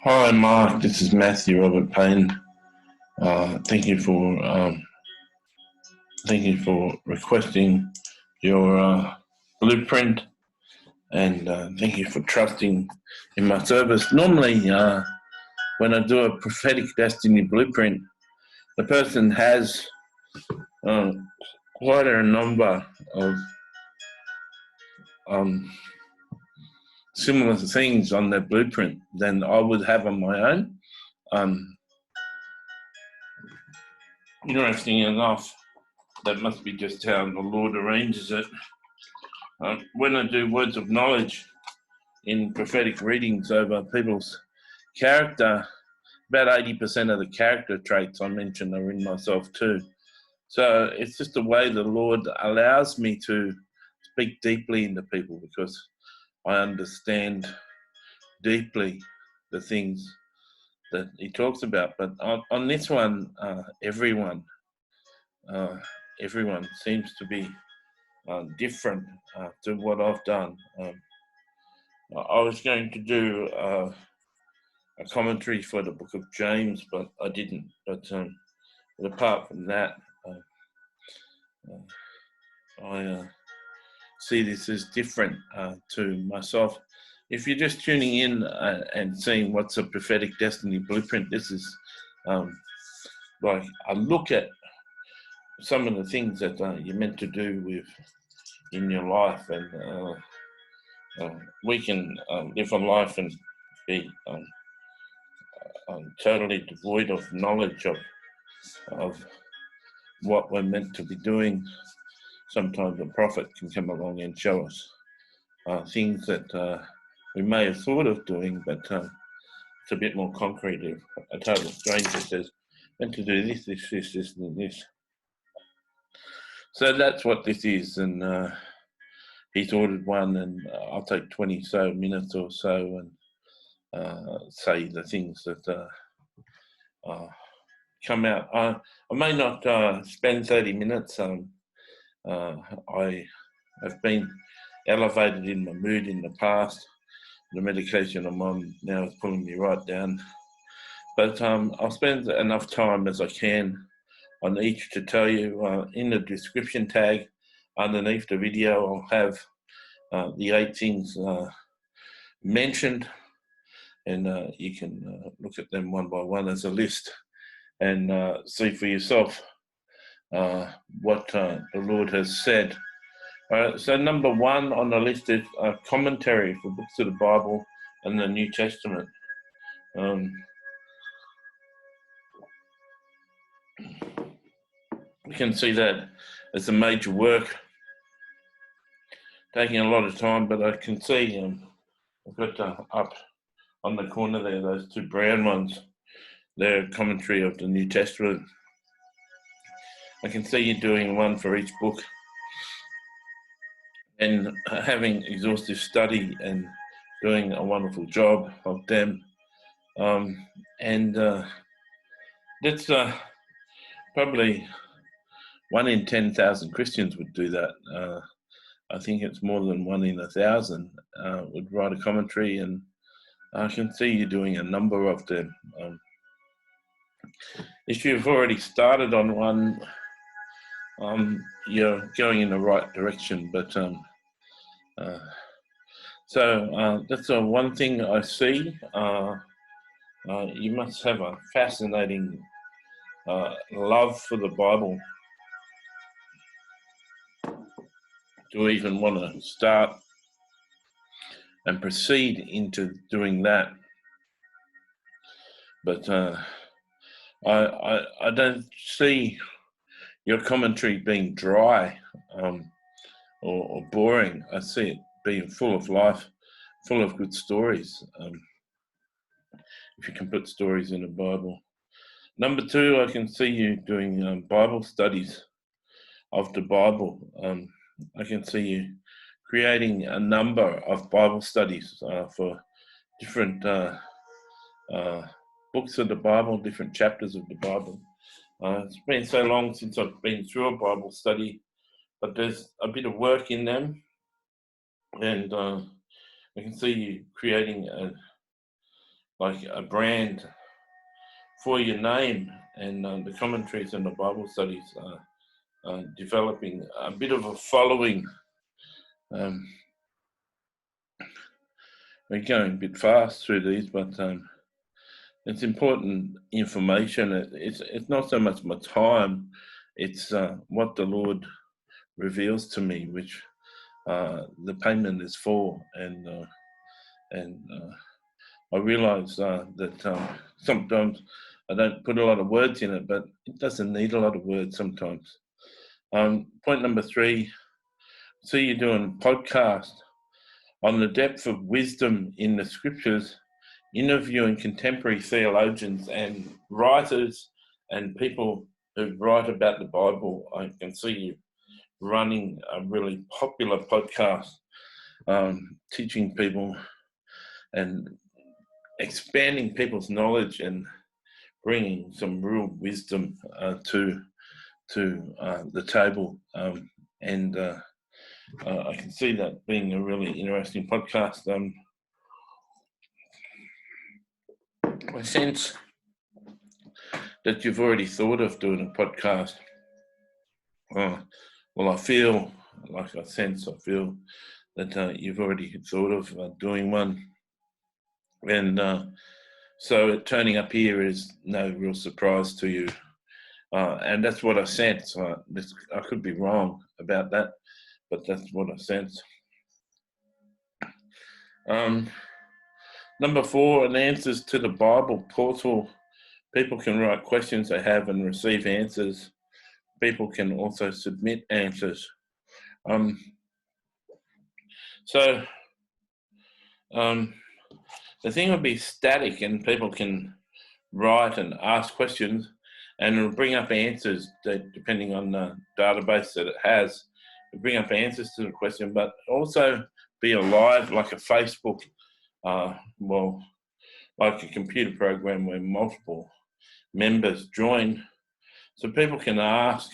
Hi, Mark. This is Matthew Robert Payne. Thank you for requesting your blueprint, and thank you for trusting in my service. Normally, when I do a prophetic destiny blueprint, the person has quite a number of similar things on their blueprint than I would have on my own. Interesting enough, that must be just how the Lord arranges it. When I do words of knowledge in prophetic readings over people's character, about 80% of the character traits I mention are in myself too. So it's just the way the Lord allows me to speak deeply into people, because I understand deeply the things that he talks about. But on this one, everyone seems to be different to what I've done. I was going to do a commentary for the book of James, but I didn't. But apart from that, I see this as different to myself. If you're just tuning in and seeing what's a prophetic destiny blueprint, this is like a look at some of the things that you're meant to do with in your life, and we can live a life and be totally devoid of knowledge of what we're meant to be doing. Sometimes a prophet can come along and show us things that we may have thought of doing, but it's a bit more concrete. If a total stranger says, meant to do this, and this. So that's what this is, and he's ordered one, and I'll take 20 minutes or so and say the things that come out. I may not spend 30 minutes. I have been elevated in my mood in the past. The medication I'm on now is pulling me right down. But I'll spend enough time as I can on each to tell you. In the description tag underneath the video, I'll have the 8 things mentioned, and you can look at them one by one as a list and see for yourself what the Lord has said. So number 1 on the list is a commentary for books of the Bible and the New Testament. You can see that as a major work, taking a lot of time, but I can see I've got up on the corner there, those 2 brown ones. They're a commentary of the New Testament. I can see you doing one for each book and having exhaustive study and doing a wonderful job of them. And that's probably 1 in 10,000 Christians would do that. I think it's more than 1 in 1,000 would write a commentary, and I can see you doing a number of them. If you've already started on one, you're going in the right direction. But so that's one thing I see. You must have a fascinating love for the Bible to even want to start and proceed into doing that. But I don't see your commentary being dry or boring. I see it being full of life, full of good stories. If you can put stories in the Bible. Number 2, I can see you doing Bible studies of the Bible. I can see you creating a number of Bible studies for different books of the Bible, different chapters of the Bible. It's been so long since I've been through a Bible study, but there's a bit of work in them, and I can see you creating like a brand for your name, and the commentaries and the Bible studies developing a bit of a following. We're going a bit fast through these, but it's important information. It's not so much my time, it's what the Lord reveals to me, which the payment is for, and I realise that sometimes I don't put a lot of words in it, but it doesn't need a lot of words sometimes. Point number 3, see you doing a podcast on the depth of wisdom in the scriptures, interviewing contemporary theologians and writers and people who write about the Bible. I can see you running a really popular podcast, teaching people and expanding people's knowledge and bringing some real wisdom to the table. And I can see that being a really interesting podcast. I sense that you've already thought of doing a podcast. Well, I feel that you've already thought of doing one. And so turning up here is no real surprise to you. And that's what I sense. I could be wrong about that, but that's what I sense. Number 4, an answers to the Bible portal. People can write questions they have and receive answers. People can also submit answers. So the thing would be static, and people can write and ask questions, and it'll bring up answers that, depending on the database that it has, it'll bring up answers to the question, but also be alive like a Facebook, like a computer program where multiple members join. So people can ask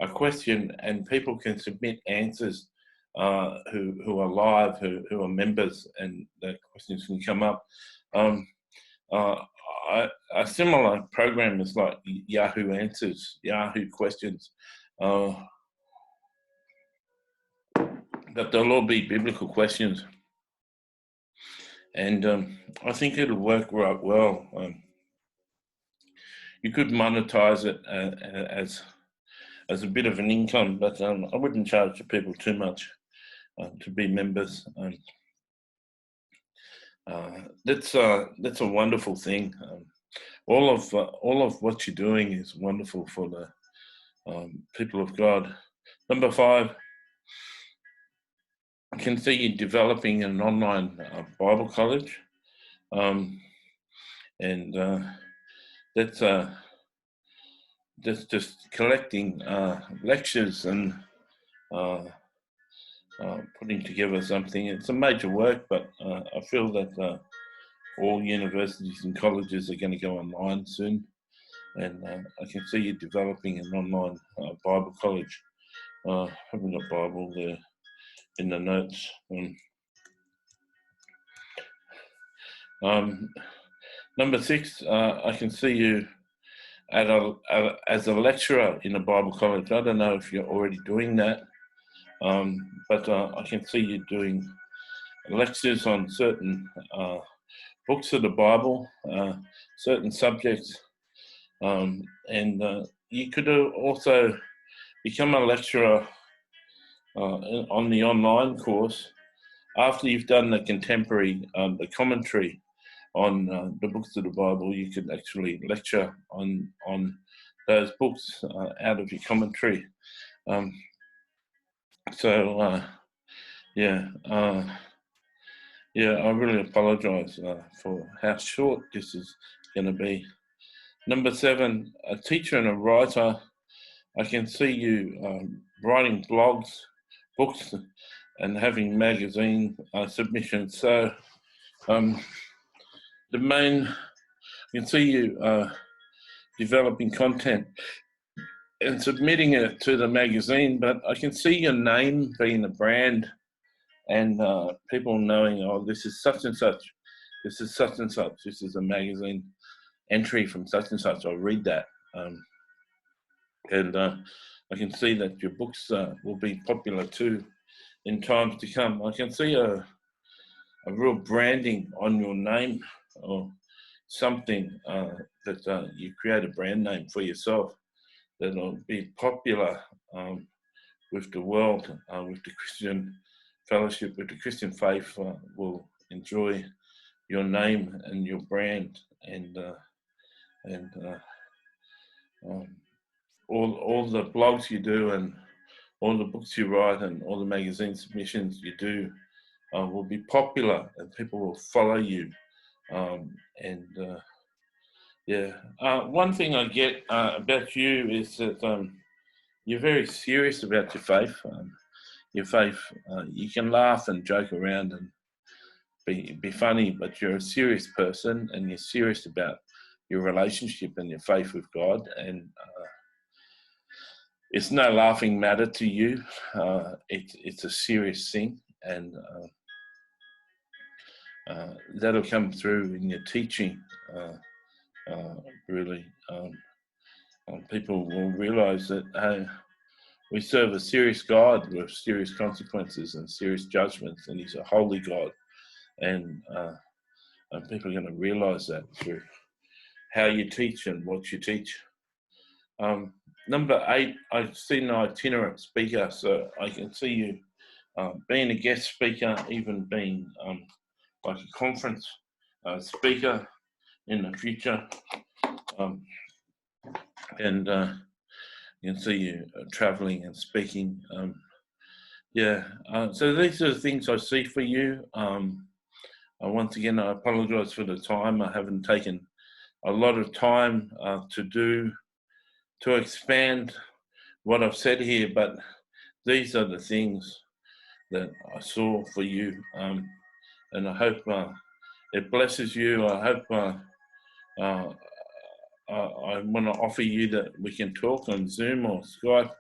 a question and people can submit answers who are live, who are members, and the questions can come up. A similar program is like Yahoo Answers, Yahoo Questions, but they'll all be biblical questions. And I think it'll work right well. You could monetize it as a bit of an income, but I wouldn't charge the people too much to be members. That's a wonderful thing. All of what you're doing is wonderful for the people of God. Number 5, I can see you developing an online Bible college, and that's just collecting lectures and putting together something. It's a major work, but I feel that all universities and colleges are going to go online soon, and I can see you developing an online Bible college. I haven't got Bible there in the notes. Number 6, I can see you as a lecturer in a Bible college. I don't know if you're already doing that, but I can see you doing lectures on certain books of the Bible, certain subjects, and you could also become a lecturer on the online course after you've done the contemporary, the commentary on the books of the Bible. You could actually lecture on those books out of your commentary. I really apologise for how short this is going to be. Number 7, a teacher and a writer. I can see you writing blogs, books, and having magazine submissions. So I can see you developing content and submitting it to the magazine, but I can see your name being a brand and people knowing, oh, this is such and such, this is such and such, this is a magazine entry from such and such, I'll read that. And I can see that your books will be popular too in times to come. I can see a real branding on your name, or something that you create a brand name for yourself that'll be popular with the world, with the Christian fellowship, with the Christian faith, will enjoy your name and your brand, and all the blogs you do, and all the books you write, and all the magazine submissions you do will be popular, and people will follow you. One thing I get about you is that you're very serious about your faith. Your faith, you can laugh and joke around and be funny, but you're a serious person, and you're serious about your relationship and your faith with God, and it's no laughing matter to you. It's a serious thing, and that'll come through in your teaching. Really, people will realise that we serve a serious God with serious consequences and serious judgments, and He's a holy God, and people are going to realise that through how you teach and what you teach. Number 8, I've seen an itinerant speaker, so I can see you being a guest speaker, even being like a conference speaker in the future, and you can see you traveling and speaking. So these are the things I see for you. Once again, I apologise for the time. I haven't taken a lot of time to expand what I've said here, but these are the things that I saw for you, and I hope it blesses you. I hope I want to offer you that we can talk on Zoom or Skype,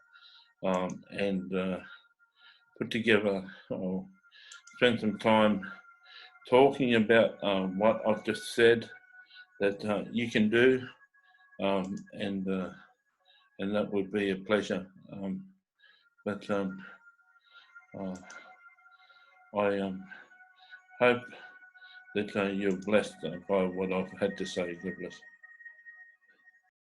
and put together, or spend some time talking about what I've just said that you can do, and that would be a pleasure. I hope that you're blessed by what I've had to say. God bless.